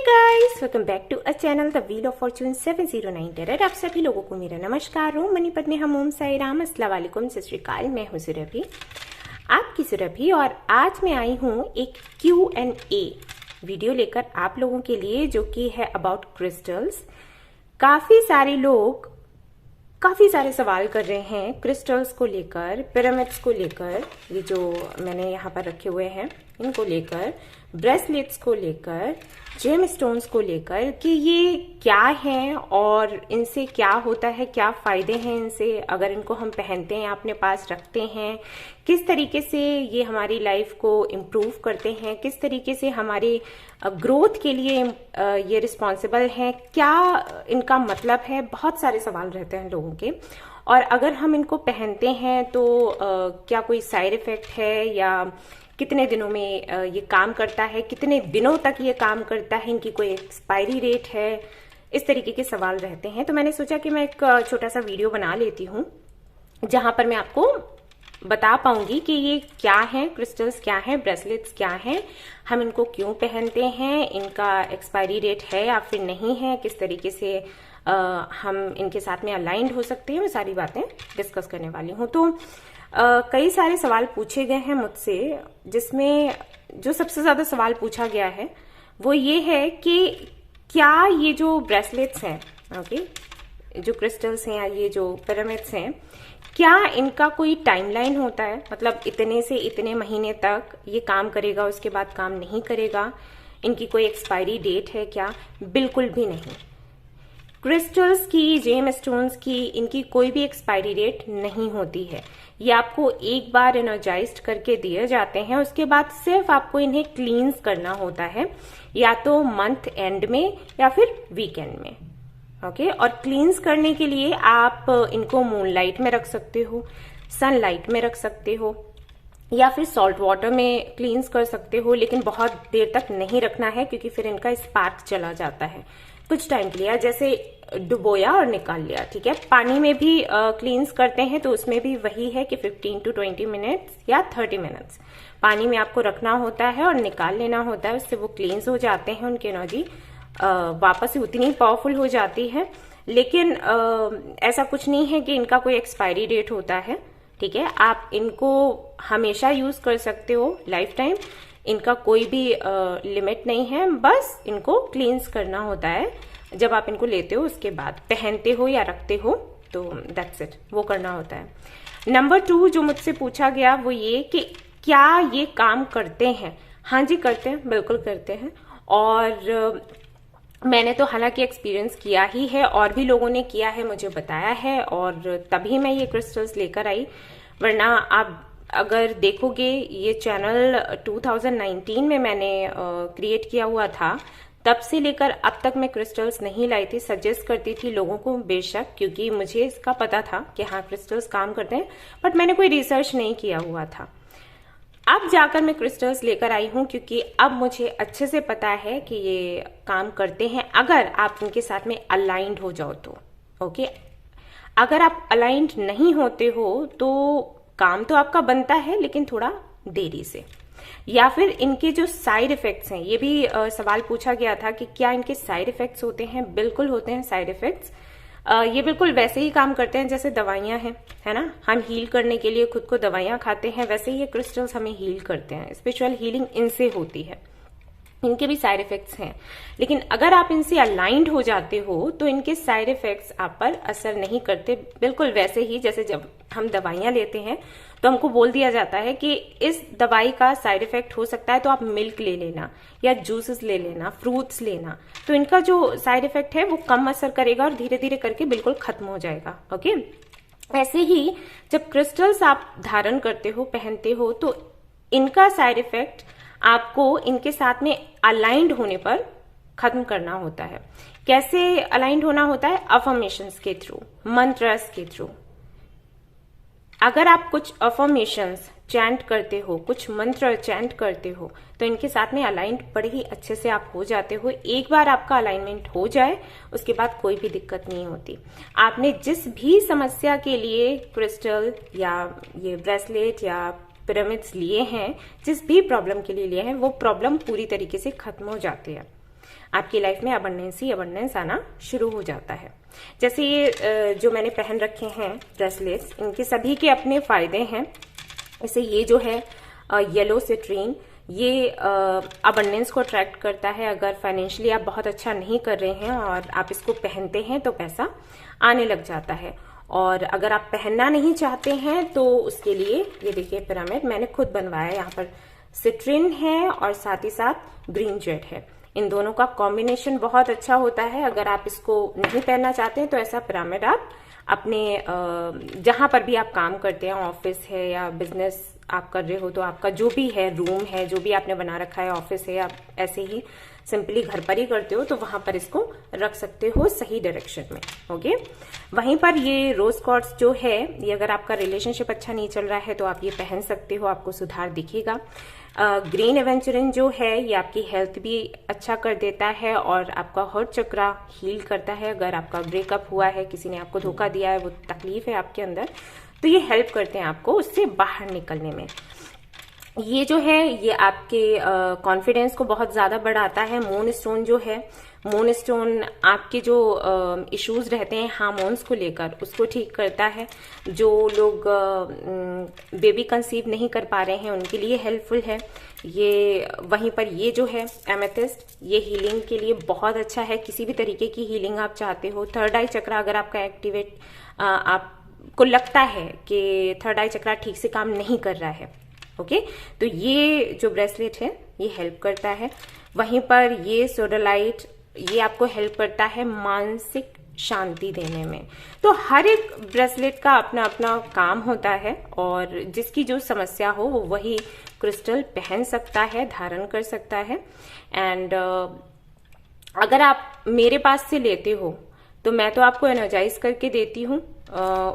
Guys, welcome back to a channel the wheel of fortune 709 terror. आप सभी लोगों को मेरा नमस्कार हो, मनी पद्मे हम ओम साई राम, अस्सलाम वालेकुम, सत श्री अकाल। मैं हूँ सुरभि, आपकी सुरभि, और आज मैं आई हूँ एक Q&A वीडियो लेकर आप लोगों के लिए, जो कि है अबाउट क्रिस्टल्स। काफ़ी सारे लोग काफ़ी सारे सवाल कर रहे हैं क्रिस्टल्स को लेकर, पिरामिड्स को लेकर, ये जो मैंने यहाँ पर रखे हुए हैं इनको लेकर, ब्रेसलेट्स को लेकर, जेम स्टोन्स को लेकर, कि ये क्या हैं और इनसे क्या होता है, क्या फ़ायदे हैं इनसे अगर इनको हम पहनते हैं, अपने पास रखते हैं, किस तरीके से ये हमारी लाइफ को इम्प्रूव करते हैं, किस तरीके से हमारे ग्रोथ के लिए ये रिस्पॉन्सिबल हैं, क्या इनका मतलब है। बहुत सारे सवाल रहते हैं लोगों के, और अगर हम इनको पहनते हैं तो क्या कोई साइड इफ़ेक्ट है, या कितने दिनों में ये काम करता है, कितने दिनों तक ये काम करता है, इनकी कोई एक्सपायरी डेट है, इस तरीके के सवाल रहते हैं। तो मैंने सोचा कि मैं एक छोटा सा वीडियो बना लेती हूँ जहाँ पर मैं आपको बता पाऊंगी कि ये क्या है, क्रिस्टल्स क्या है, ब्रेसलेट्स क्या हैं, हम इनको क्यों पहनते हैं, इनका एक्सपायरी डेट है या फिर नहीं है, किस तरीके से हम इनके साथ में अलाइंड हो सकते हैं, वो सारी बातें डिस्कस करने वाली हूँ। तो कई सारे सवाल पूछे गए हैं मुझसे, जिसमें जो सबसे ज़्यादा सवाल पूछा गया है वो ये है कि क्या ये जो ब्रेसलेट्स हैं, ओके, जो क्रिस्टल्स हैं या ये जो पिरामिड्स हैं, क्या इनका कोई टाइमलाइन होता है, मतलब इतने से इतने महीने तक ये काम करेगा, उसके बाद काम नहीं करेगा, इनकी कोई एक्सपायरी डेट है क्या? बिल्कुल भी नहीं। क्रिस्टल्स की, जेम स्टोन्स की, इनकी कोई भी एक्सपायरी डेट नहीं होती है। ये आपको एक बार एनर्जाइज्ड करके दिए जाते हैं, उसके बाद सिर्फ आपको इन्हें क्लींस करना होता है, या तो मंथ एंड में या फिर वीकेंड में, ओके। और क्लींस करने के लिए आप इनको मूनलाइट में रख सकते हो, सनलाइट में रख सकते हो, या फिर सॉल्ट वाटर में क्लींस कर सकते हो, लेकिन बहुत देर तक नहीं रखना है क्योंकि फिर इनका स्पार्क चला जाता है। कुछ टाइम के लिए जैसे डुबोया और निकाल लिया, ठीक है। पानी में भी क्लींस करते हैं तो उसमें भी वही है कि 15 to 20 मिनट्स या 30 मिनट्स पानी में आपको रखना होता है और निकाल लेना होता है, उससे वो क्लींस हो जाते हैं, उनकी एनर्जी वापस से उतनी पावरफुल हो जाती है। लेकिन ऐसा कुछ नहीं है कि इनका कोई एक्सपायरी डेट होता है, ठीक है। आप इनको हमेशा यूज कर सकते हो, लाइफ टाइम, इनका कोई भी लिमिट नहीं है, बस इनको क्लींस करना होता है जब आप इनको लेते हो, उसके बाद पहनते हो या रखते हो, तो दैट्स इट, वो करना होता है। नंबर 2 जो मुझसे पूछा गया वो ये कि क्या ये काम करते हैं? हाँ जी, करते हैं, बिल्कुल करते हैं। और मैंने तो हालांकि एक्सपीरियंस किया ही है, और भी लोगों ने किया है, मुझे बताया है, और तभी मैं ये क्रिस्टल्स लेकर आई। वरना आप अगर देखोगे, ये चैनल 2019 में मैंने क्रिएट किया हुआ था, तब से लेकर अब तक मैं क्रिस्टल्स नहीं लाई थी। सजेस्ट करती थी लोगों को बेशक, क्योंकि मुझे इसका पता था कि हाँ क्रिस्टल्स काम करते हैं, बट मैंने कोई रिसर्च नहीं किया हुआ था। अब जाकर मैं क्रिस्टल्स लेकर आई हूँ, क्योंकि अब मुझे अच्छे से पता है कि ये काम करते हैं अगर आप उनके साथ में अलाइंड हो जाओ तो, ओके। अगर आप अलाइंड नहीं होते हो तो काम तो आपका बनता है, लेकिन थोड़ा देरी से। या फिर इनके जो साइड इफेक्ट्स हैं, ये भी सवाल पूछा गया था कि क्या इनके साइड इफेक्ट्स होते हैं? बिल्कुल होते हैं साइड इफेक्ट्स। ये बिल्कुल वैसे ही काम करते हैं जैसे दवाइयां हैं, है ना। हम हील करने के लिए खुद को दवाइयां खाते हैं, वैसे ही ये क्रिस्टल्स हमें हील करते हैं। स्पिरिचुअल हीलिंग इनसे होती है, इनके भी साइड इफेक्ट्स हैं, लेकिन अगर आप इनसे अलाइंड हो जाते हो तो इनके साइड इफेक्ट्स आप पर असर नहीं करते। बिल्कुल वैसे ही जैसे जब हम दवाइयां लेते हैं तो हमको बोल दिया जाता है कि इस दवाई का साइड इफेक्ट हो सकता है, तो आप मिल्क ले लेना या जूसेस ले लेना, फ्रूट्स लेना, तो इनका जो साइड इफेक्ट है वो कम असर करेगा और धीरे धीरे करके बिल्कुल खत्म हो जाएगा, ओके। ऐसे ही जब क्रिस्टल्स आप धारण करते हो, पहनते हो, तो इनका साइड इफेक्ट आपको इनके साथ में अलाइंड होने पर खत्म करना होता है। कैसे अलाइंड होना होता है? अफर्मेशंस के थ्रू, मंत्रस के थ्रू। अगर आप कुछ अफर्मेशंस चैंट करते हो, कुछ मंत्र चैंट करते हो, तो इनके साथ में अलाइंड बड़े ही अच्छे से आप हो जाते हो। एक बार आपका अलाइनमेंट हो जाए, उसके बाद कोई भी दिक्कत नहीं होती। आपने जिस भी समस्या के लिए क्रिस्टल या ये ब्रेसलेट या पिरामिड्स लिए हैं, जिस भी प्रॉब्लम के लिए लिए हैं, वो प्रॉब्लम पूरी तरीके से खत्म हो जाती है। आपकी लाइफ में अबंडेंस आना शुरू हो जाता है। जैसे ये जो मैंने पहन रखे हैं ब्रेसलेट्स, इनके सभी के अपने फायदे हैं। जैसे ये जो है येलो सिट्रीन, ये अबंडेंस को अट्रैक्ट करता है। अगर फाइनेंशियली आप बहुत अच्छा नहीं कर रहे हैं और आप इसको पहनते हैं तो पैसा आने लग जाता है। और अगर आप पहनना नहीं चाहते हैं तो उसके लिए ये देखिए पिरामिड मैंने खुद बनवाया है। यहाँ पर सिट्रिन है और साथ ही साथ ग्रीन जेड है। इन दोनों का कॉम्बिनेशन बहुत अच्छा होता है। अगर आप इसको नहीं पहनना चाहते हैं तो ऐसा पिरामिड आप अपने जहां पर भी आप काम करते हैं, ऑफिस है या बिजनेस आप कर रहे हो, तो आपका जो भी है रूम है, जो भी आपने बना रखा है, ऑफिस है, आप ऐसे ही सिंपली घर पर ही करते हो तो वहां पर इसको रख सकते हो सही डायरेक्शन में। ओके, वहीं पर ये रोज क्वार्ट्ज जो है, ये अगर आपका रिलेशनशिप अच्छा नहीं चल रहा है तो आप ये पहन सकते हो, आपको सुधार दिखेगा। ग्रीन एवेंचुरिन जो है ये आपकी हेल्थ भी अच्छा कर देता है और आपका हार्ट चक्रा हील करता है। अगर आपका ब्रेकअप हुआ है, किसी ने आपको धोखा दिया है, वो तकलीफ है आपके अंदर, तो ये हेल्प करते हैं आपको उससे बाहर निकलने में। ये जो है ये आपके कॉन्फिडेंस को बहुत ज्यादा बढ़ाता है। मून स्टोन जो है, मून स्टोन आपके जो इश्यूज रहते हैं हार्मोन्स को लेकर, उसको ठीक करता है। जो लोग बेबी कंसीव नहीं कर पा रहे हैं उनके लिए हेल्पफुल है ये। वहीं पर ये जो है एमेथिस्ट, ये हीलिंग के लिए बहुत अच्छा है। किसी भी तरीके की हीलिंग आप चाहते हो, थर्ड आई चक्रा अगर आपका एक्टिवेट, आपको लगता है कि थर्ड आई चक्रा ठीक से काम नहीं कर रहा है, ओके, तो ये जो ब्रेसलेट है ये हेल्प करता है। वहीं पर ये सोडोलाइट, ये आपको हेल्प करता है मानसिक शांति देने में। तो हर एक ब्रेसलेट का अपना अपना काम होता है और जिसकी जो समस्या हो वो वही क्रिस्टल पहन सकता है, धारण कर सकता है। एंड अगर आप मेरे पास से लेते हो तो मैं तो आपको एनर्जाइज करके देती हूँ।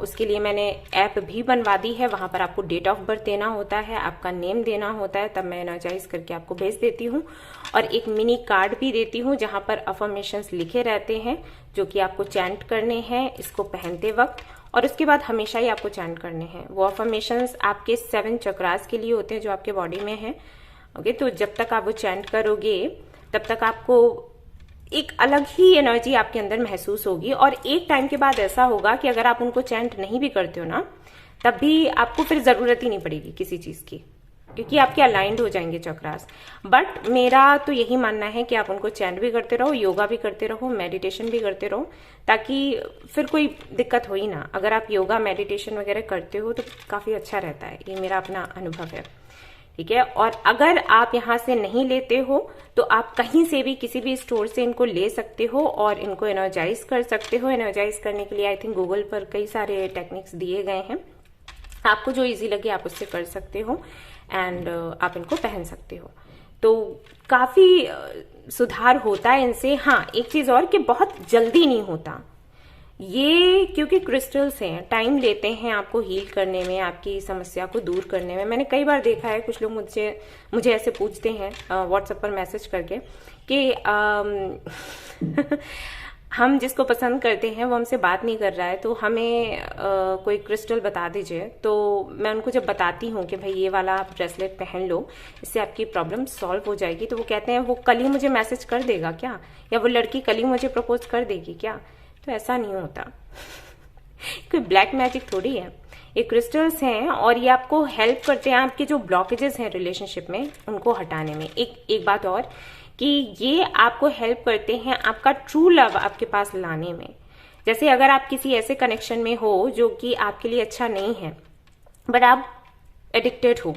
उसके लिए मैंने ऐप भी बनवा दी है। वहां पर आपको डेट ऑफ बर्थ देना होता है, आपका नेम देना होता है, तब मैं एनर्जाइज करके आपको भेज देती हूँ। और एक मिनी कार्ड भी देती हूँ जहां पर अफर्मेशंस लिखे रहते हैं जो कि आपको चैंट करने हैं इसको पहनते वक्त, और उसके बाद हमेशा ही आपको चैंट करने हैं। वो अफर्मेशंस आपके 7 चक्रास के लिए होते हैं जो आपके बॉडी में है। ओके, तो जब तक आप वो चैंट करोगे तब तक आपको एक अलग ही एनर्जी आपके अंदर महसूस होगी। और एक टाइम के बाद ऐसा होगा कि अगर आप उनको चैंट नहीं भी करते हो ना, तब भी आपको फिर जरूरत ही नहीं पड़ेगी किसी चीज की, क्योंकि आपके अलाइंड हो जाएंगे चक्रास। बट मेरा तो यही मानना है कि आप उनको चैंट भी करते रहो, योगा भी करते रहो, मेडिटेशन भी करते रहो, ताकि फिर कोई दिक्कत हो ही ना। अगर आप योगा मेडिटेशन वगैरह करते हो तो काफी अच्छा रहता है, ये मेरा अपना अनुभव है, ठीक है। और अगर आप यहाँ से नहीं लेते हो तो आप कहीं से भी किसी भी स्टोर से इनको ले सकते हो और इनको एनर्जाइज कर सकते हो। एनर्जाइज करने के लिए आई थिंक गूगल पर कई सारे टेक्निक्स दिए गए हैं, आपको जो इजी लगे आप उससे कर सकते हो एंड आप इनको पहन सकते हो। तो काफी सुधार होता है इनसे। हाँ, एक चीज और कि बहुत जल्दी नहीं होता ये, क्योंकि क्रिस्टल्स हैं, टाइम लेते हैं आपको हील करने में, आपकी समस्या को दूर करने में। मैंने कई बार देखा है कुछ लोग मुझे ऐसे पूछते हैं व्हाट्सएप पर मैसेज करके कि हम जिसको पसंद करते हैं वो हमसे बात नहीं कर रहा है, तो हमें कोई क्रिस्टल बता दीजिए। तो मैं उनको जब बताती हूँ कि भाई ये वाला आप ब्रेसलेट पहन लो, इससे आपकी प्रॉब्लम सॉल्व हो जाएगी, तो वो कहते हैं वो कल ही मुझे मैसेज कर देगा क्या, या वो लड़की कल ही मुझे प्रपोज कर देगी क्या। तो ऐसा नहीं होता कोई ब्लैक मैजिक थोड़ी है, ये क्रिस्टल्स हैं और ये आपको हेल्प करते हैं आपके जो ब्लॉकेजेस हैं रिलेशनशिप में उनको हटाने में। एक बात और कि ये आपको हेल्प करते हैं आपका ट्रू लव आपके पास लाने में। जैसे अगर आप किसी ऐसे कनेक्शन में हो जो कि आपके लिए अच्छा नहीं है, बट आप एडिक्टेड हो,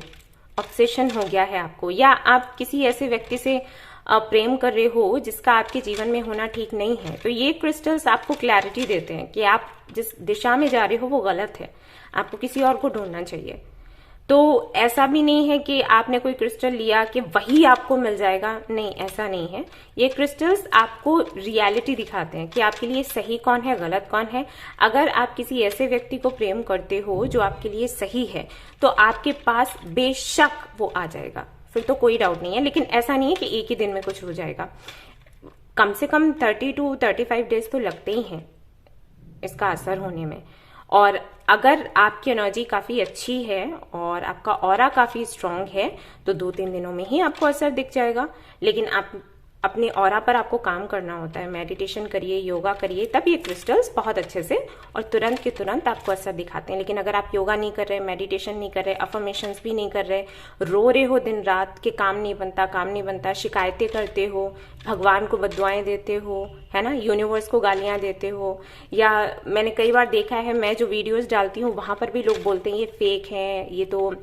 ऑब्सेशन हो गया है आपको, या आप किसी ऐसे व्यक्ति से प्रेम कर रहे हो जिसका आपके जीवन में होना ठीक नहीं है, तो ये क्रिस्टल्स आपको क्लैरिटी देते हैं कि आप जिस दिशा में जा रहे हो वो गलत है, आपको किसी और को ढूंढना चाहिए। तो ऐसा भी नहीं है कि आपने कोई क्रिस्टल लिया कि वही आपको मिल जाएगा, नहीं, ऐसा नहीं है। ये क्रिस्टल्स आपको रियलिटी दिखाते हैं कि आपके लिए सही कौन है, गलत कौन है। अगर आप किसी ऐसे व्यक्ति को प्रेम करते हो जो आपके लिए सही है, तो आपके पास बेशक वो आ जाएगा, फिर तो कोई डाउट नहीं है। लेकिन ऐसा नहीं है कि एक ही दिन में कुछ हो जाएगा, कम से कम 30 to 35 डेज तो लगते ही हैं इसका असर होने में। और अगर आपकी एनर्जी काफी अच्छी है और आपका ऑरा काफी स्ट्रांग है तो 2-3 दिनों में ही आपको असर दिख जाएगा। लेकिन आप अपने ऑरा पर आपको काम करना होता है, मेडिटेशन करिए, योगा करिए, तब ये क्रिस्टल्स बहुत अच्छे से और तुरंत के तुरंत आपको असर दिखाते हैं। लेकिन अगर आप योगा नहीं कर रहे, मेडिटेशन नहीं कर रहे, अफर्मेशंस भी नहीं कर रहे, रो रहे हो दिन रात कि काम नहीं बनता, शिकायतें करते हो, भगवान को बद्दुआएं देते हो, है ना, यूनिवर्स को गालियां देते हो, या मैंने कई बार देखा है, मैं जो वीडियोज डालती हूँ वहां पर भी लोग बोलते हैं ये फेक है, ये तो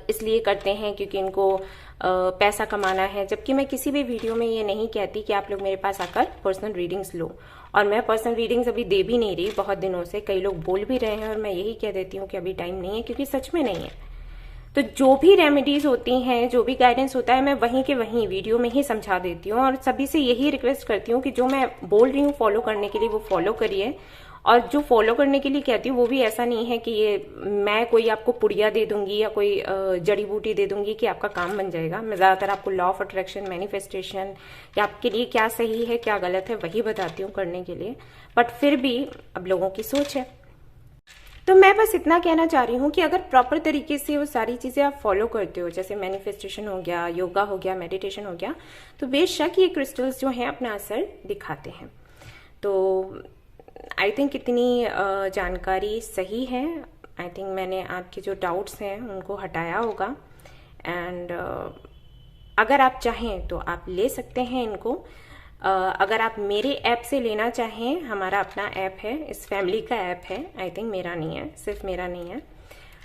इसलिए करते हैं क्योंकि इनको पैसा कमाना है। जबकि मैं किसी भी वीडियो में ये नहीं कहती कि आप लोग मेरे पास आकर पर्सनल रीडिंग्स लो, और मैं पर्सनल रीडिंग्स अभी दे भी नहीं रही बहुत दिनों से। कई लोग बोल भी रहे हैं और मैं यही कह देती हूँ कि अभी टाइम नहीं है, क्योंकि सच में नहीं है। तो जो भी रेमेडीज होती हैं, जो भी गाइडेंस होता है, मैं वहीं के वहीं वीडियो में ही समझा देती हूँ, और सभी से यही रिक्वेस्ट करती हूँ कि जो मैं बोल रही हूँ फॉलो करने के लिए वो फॉलो करिए। और जो फॉलो करने के लिए कहती हूँ वो भी ऐसा नहीं है कि ये मैं कोई आपको पुड़िया दे दूंगी या कोई जड़ी बूटी दे दूंगी कि आपका काम बन जाएगा। मैं ज्यादातर आपको लॉ ऑफ अट्रैक्शन, मैनिफेस्टेशन, या आपके लिए क्या सही है क्या गलत है वही बताती हूँ करने के लिए। बट फिर भी अब लोगों की सोच है। तो मैं बस इतना कहना चाह रही हूँ कि अगर प्रॉपर तरीके से वो सारी चीजें आप फॉलो करते हो, जैसे मैनिफेस्टेशन हो गया, योगा हो गया, मेडिटेशन हो गया, तो बेशक ये क्रिस्टल्स जो हैं अपना असर दिखाते हैं। तो आई थिंक इतनी जानकारी सही है। आई थिंक मैंने आपके जो डाउट्स हैं उनको हटाया होगा। एंड अगर आप चाहें तो आप ले सकते हैं इनको। अगर आप मेरे ऐप से लेना चाहें, हमारा अपना ऐप है, इस फैमिली का ऐप है, आई थिंक मेरा नहीं है, सिर्फ मेरा नहीं है,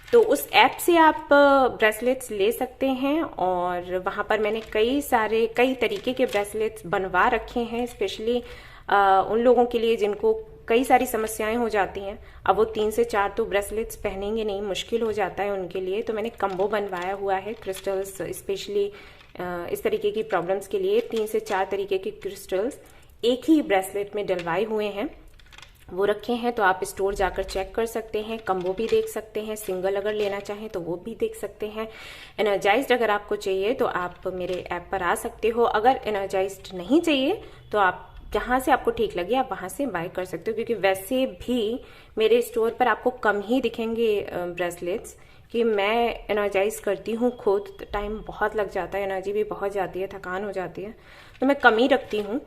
तो उस ऐप से आप ब्रेसलेट्स ले सकते हैं। और वहाँ पर मैंने कई तरीके के ब्रेसलेट्स बनवा रखे हैं, स्पेशली उन लोगों के लिए जिनको कई सारी समस्याएं हो जाती हैं। अब वो 3 से 4 तो ब्रेसलेट्स पहनेंगे नहीं, मुश्किल हो जाता है उनके लिए। तो मैंने कम्बो बनवाया हुआ है क्रिस्टल्स, स्पेशली इस तरीके की प्रॉब्लम्स के लिए 3 से 4 तरीके के क्रिस्टल्स एक ही ब्रेसलेट में डलवाए हुए हैं, वो रखे हैं। तो आप स्टोर जाकर चेक कर सकते हैं, कम्बो भी देख सकते हैं, सिंगल अगर लेना चाहें तो वो भी देख सकते हैं। एनर्जाइज्ड अगर आपको चाहिए तो आप मेरे ऐप पर आ सकते हो। अगर एनर्जाइज्ड नहीं चाहिए तो आप जहाँ से आपको ठीक लगे आप वहाँ से बाय कर सकते हो, क्योंकि वैसे भी मेरे स्टोर पर आपको कम ही दिखेंगे ब्रेसलेट्स, कि मैं एनर्जाइज करती हूँ खुद, तो टाइम बहुत लग जाता है, एनर्जी भी बहुत जाती है, थकान हो जाती है, तो मैं कम ही रखती हूँ।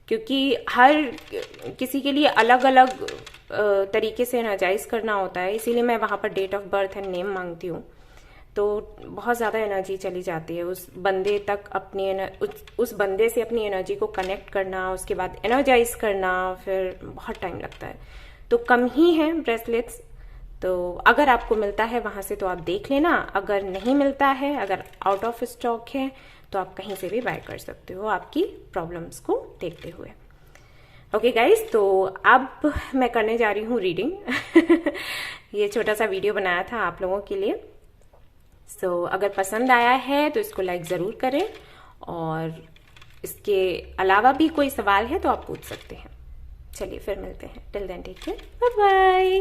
क्योंकि हर किसी के लिए अलग अलग तरीके से एनर्जाइज करना होता है, इसीलिए मैं वहाँ पर date of birth and name मांगती हूँ। तो बहुत ज़्यादा एनर्जी चली जाती है उस बंदे तक, उस बंदे से अपनी एनर्जी को कनेक्ट करना, उसके बाद एनर्जाइज करना, फिर बहुत टाइम लगता है। तो कम ही है ब्रेसलेट्स। तो अगर आपको मिलता है वहाँ से तो आप देख लेना, अगर नहीं मिलता है, अगर आउट ऑफ स्टॉक है, तो आप कहीं से भी बाय कर सकते हो आपकी प्रॉब्लम्स को देखते हुए। ओके गाइज, तो अब मैं करने जा रही हूँ रीडिंग। ये छोटा सा वीडियो बनाया था आप लोगों के लिए। सो अगर पसंद आया है तो इसको लाइक ज़रूर करें, और इसके अलावा भी कोई सवाल है तो आप पूछ सकते हैं। चलिए फिर मिलते हैं। Till then take care, bye bye.